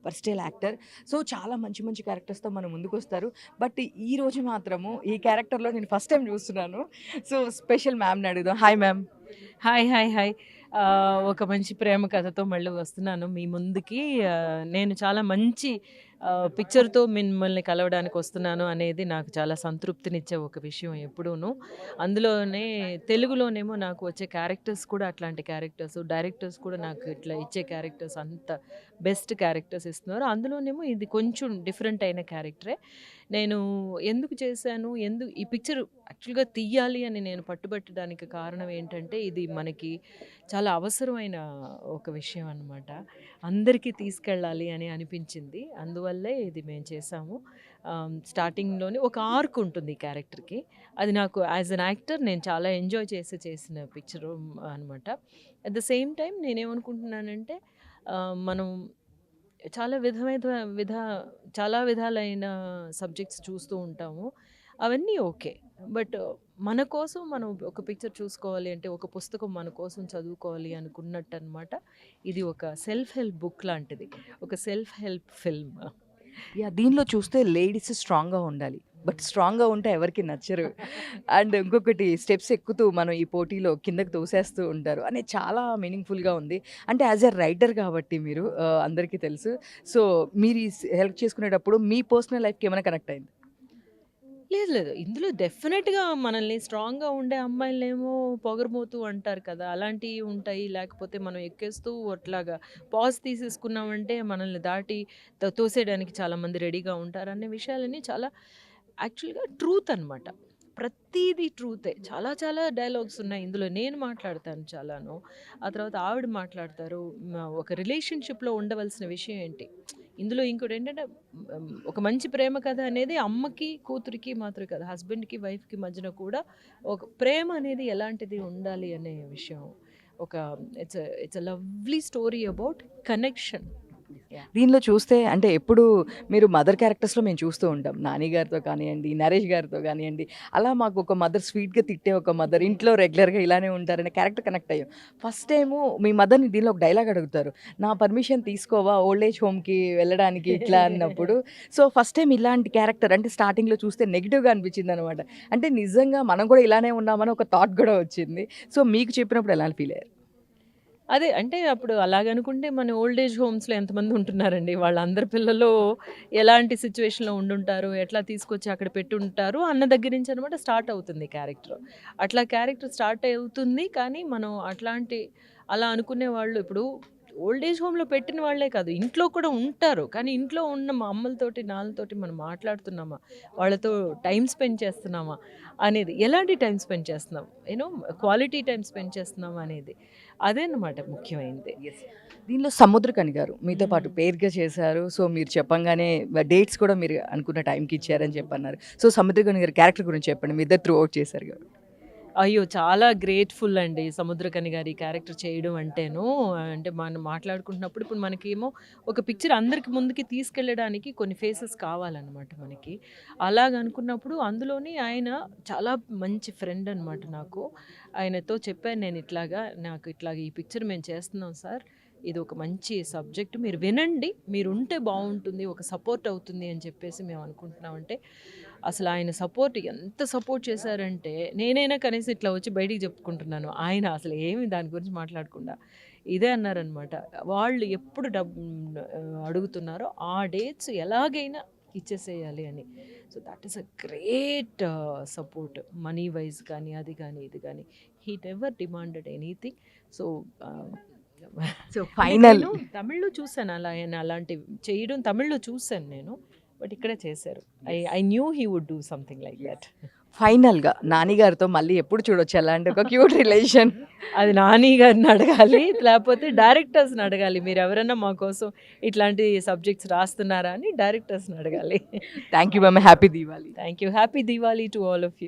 Versatile actor. So, చాలా మంచి మంచి క్యారెక్టర్స్‌తో మన ముందుకొస్తారు. బట్ ఈరోజు మాత్రము ఈ క్యారెక్టర్‌లో నేను ఫస్ట్ టైమ్ చూస్తున్నాను. సో, స్పెషల్ మ్యామ్‌ని అడుగుదాం. Hi ma'am. Hi. Hi. Hi. ఒక మంచి ప్రేమ కథతో మళ్ళీ వస్తున్నాను మీ ముందుకి. నేను చాలా మంచి పిక్చర్‌తో మిమ్మల్ని కలవడానికి వస్తున్నాను అనేది నాకు చాలా సంతృప్తినిచ్చే ఒక విషయం ఎప్పుడూను. అందులోనే తెలుగులోనేమో నాకు వచ్చే క్యారెక్టర్స్ కూడా అట్లాంటి క్యారెక్టర్స్, డైరెక్టర్స్ కూడా నాకు ఇట్లా ఇచ్చే క్యారెక్టర్స్ అంత బెస్ట్ క్యారెక్టర్స్ ఇస్తున్నారు. అందులోనేమో ఇది కొంచెం డిఫరెంట్ అయిన క్యారెక్టరే. నేను ఎందుకు చేశాను, ఈ పిక్చర్ యాక్చువల్‌గా తీయాలి అని నేను పట్టుబట్టడానికి కారణం ఏంటంటే, ఇది మనకి చాలా అవసరమైన ఒక విషయం అనమాట. అందరికీ తీసుకెళ్ళాలి అని అనిపించింది. అందువల్లే ఇది మేము చేశాము. స్టార్టింగ్‌లోనే ఒక ఆర్క్ ఉంటుంది ఈ క్యారెక్టర్‌కి. అది నాకు యాస్ ఎన్ యాక్టర్ నేను చాలా ఎంజాయ్ చేసి చేసిన పిక్చరు అనమాట. అట్ ద సేమ్ టైమ్ నేనేమనుకుంటున్నానంటే, మనం చాలా విధమైన విధ చాలా విధాలైన సబ్జెక్ట్స్ చూస్తూ ఉంటాము. అవన్నీ ఓకే. బట్ మన కోసం మనం ఒక పిక్చర్ చూసుకోవాలి అంటే, ఒక పుస్తకం మన కోసం చదువుకోవాలి అనుకున్నట్టనమాట. ఇది ఒక సెల్ఫ్ హెల్ప్ బుక్ లాంటిది. ఒక సెల్ఫ్ హెల్ప్ ఫిల్మ్. యాహ్! దీనిలో చూస్తే లేడీస్ స్ట్రాంగ్‌గా ఉండాలి. బట్ స్ట్రాంగ్‌గా ఉంటే ఎవరికీ నచ్చరు. అండ్ ఇంకొకటి స్టెప్స్ ఎక్కుతూ మనం ఈ పోటీలో కిందకి తోసేస్తూ ఉంటారు అనేది చాలా మీనింగ్‌ఫుల్‌గా ఉంది. అంటే యాస్ ఎ రైటర్ కాబట్టి మీరు అందరికీ తెలుసు. సో, మీరు ఈ హెల్ప్ చేసుకునేటప్పుడు మీ పర్సనల్ లైఫ్‌కి ఏమైనా కనెక్ట్ అయిందా? లేదు. లేదు. ఇందులో డెఫినెట్‌గా మనల్ని స్ట్రాంగ్‌గా ఉండే అమ్మాయిలనేమో పొగరుబోతు అంటారు కదా! అలాంటియి ఉంటాయి. లేకపోతే మనం ఎక్కేస్తూ అట్లాగా పాజ్ తీసేసుకున్నామంటే మనల్ని దాటి తోసేయడానికి చాలామంది రెడీగా ఉంటారు అనే విషయాలన్నీ చాలా యాక్చువల్‌గా ట్రూత్ అనమాట. ప్రతీది ట్రూతే. చాలా చాలా డైలాగ్స్ ఉన్నాయి ఇందులో. నేను మాట్లాడతాను చాలాను. ఆ తర్వాత ఆవిడ మాట్లాడతారు. ఒక రిలేషన్‌షిప్‌లో ఉండవలసిన విషయం ఏంటి? ఇందులో ఇంకోటేంటంటే ఒక మంచి ప్రేమ కథ అనేది అమ్మకి, కూతురికి మాత్రమే కాదు. హస్బెండ్‌కి, వైఫ్‌కి మధ్యన కూడా ఒక ప్రేమ అనేది ఎలాంటిది ఉండాలి అనే విషయం. ఒక it's a lovely story about connection. Yeah! దీనిలో చూస్తే అంటే ఎప్పుడు మీరు మదర్ క్యారెక్టర్స్‌లో మేము చూస్తూ ఉంటాం. నాని గారితో కానియండి, నరేష్ గారితో గానియండి, అలా మాకు ఒక మదర్ స్వీట్‌గా తిట్టే ఒక మదర్, ఇంట్లో రెగ్యులర్‌గా ఇలానే ఉంటారనే క్యారెక్టర్ కనెక్ట్ అయ్యాం. ఫస్ట్ టైము మీ మదర్‌ని దీనిలో ఒక డైలాగ్ అడుగుతారు. నా పర్మిషన్ తీసుకోవా ఓల్డ్ ఏజ్ హోమ్‌కి వెళ్ళడానికి ఇట్లా అన్నప్పుడు. సో, ఫస్ట్ టైమ్ ఇలాంటి క్యారెక్టర్ అంటే స్టార్టింగ్‌లో చూస్తే నెగెటివ్‌గా అనిపించిందనమాట. అంటే నిజంగా మనం కూడా ఇలానే ఉన్నామని ఒక థాట్ గూడా వచ్చింది. సో, మీకు చెప్పినప్పుడు ఎలా ఫీల్ అయ్యారు? అదే. అంటే అప్పుడు అలాగనుకుంటే మన ఓల్డ్ ఏజ్ హోమ్స్‌లో ఎంతమంది ఉంటున్నారండి. వాళ్ళందరి పిల్లలు ఎలాంటి సిట్యుయేషన్‌లో ఉండుంటారు, ఎట్లా తీసుకొచ్చి అక్కడ పెట్టుంటారు అన్న దగ్గర నుంచి అనమాట స్టార్ట్ అవుతుంది క్యారెక్టర్. అట్లా క్యారెక్టర్ స్టార్ట్ అవుతుంది. కానీ మనం అలా అనుకునే వాళ్ళు ఇప్పుడు ఓల్డ్ ఏజ్ హోమ్‌లో పెట్టిన వాళ్ళే కాదు, ఇంట్లో కూడా ఉంటారు. కానీ ఇంట్లో ఉన్న మా అమ్మలతోటి, నాన్నలతోటి మనం మాట్లాడుతున్నామా? వాళ్ళతో టైమ్ స్పెండ్ చేస్తున్నామా? అనేది. ఎలాంటి టైమ్ స్పెండ్ చేస్తున్నాం? క్వాలిటీ టైమ్ స్పెండ్ చేస్తున్నామా అనేది. అదన్నమాట ముఖ్యమైనది. యెస్. దీనిలో 'సముద్రకని' గారు మీతో పాటు హ్మ్. పెయిర్‌గా చేశారు. సో, మీరు చెప్పంగానే డేట్స్ కూడా మీరు అనుకున్న టైంకి ఇచ్చారని చెప్పన్నారు. సో, 'సముద్రకని' గారి క్యారెక్టర్ గురించి చెప్పండి. మీ ఇద్దరు త్రూ ఔట్ చేశారు కాబట్టి. అయ్యో! చాలా గ్రేట్‌ఫుల్ అండి. 'సముద్రకని' గారి క్యారెక్టర్ చేయడం అంటేను. అంటే మనం మాట్లాడుకుంటున్నప్పుడు ఇప్పుడు మనకేమో ఒక పిక్చర్ అందరికి ముందుకి తీసుకెళ్ళడానికి కొన్ని ఫేసెస్ కావాలనమాట మనకి. అలాగనుకున్నప్పుడు అందులోని ఆయన చాలా మంచి ఫ్రెండ్ అనమాట నాకు. ఆయనతో చెప్పాను నేను ఇట్లాగా, నాకు ఇట్లాగ ఈ పిక్చర్ మేము చేస్తున్నాం సార్. ఇది ఒక మంచి సబ్జెక్ట్. మీరు వినండి. మీరుంటే బావుంటుంది. ఒక సపోర్ట్ అవుతుంది అని చెప్పేసి మేము అనుకుంటున్నామంటే, అసలు ఆయన సపోర్ట్ ఎంత సపోర్ట్ చేశారంటే, నేనైనా కనీసం ఇట్లా వచ్చి బయటికి చెప్పుకుంటున్నాను. ఆయన అసలు ఏమి దాని గురించి మాట్లాడకుండా. ఇదే అన్నారనమాట. వాళ్ళు ఎప్పుడు అడుగుతున్నారో ఆ డేట్స్ ఎలాగైనా ఇచ్చేసేయాలి అని. So, that is a great support. Money wise కానీ, అది కానీ, ఇది కానీ. He never demanded anything. So, ah, so, అంటే ఫైనల్ నేను తమిళ్‌లో చూసాను అలా ఆయన అలాంటివి చేయడం తమిళ్‌లో చూసాను నేను. బట్ ఇక్కడే చేశారు. I knew he would do something like that. ఫైనల్‌గా 'నాని' గారితో మళ్ళీ ఎప్పుడు చూడొచ్చు అలాంటి ఒక క్యూట్ రిలేషన్? అది నాని గారిని అడగాలి. లేపోతే డైరెక్టర్స్‌ని అడగాలి. మీరెవరన్నా మా కోసం ఇట్లాంటి సబ్జెక్ట్స్ రాస్తున్నారా అని డైరెక్టర్స్‌ని అడగాలి. Thank you ma'am. Happy Diwali. Thank you. Happy Diwali to all of you.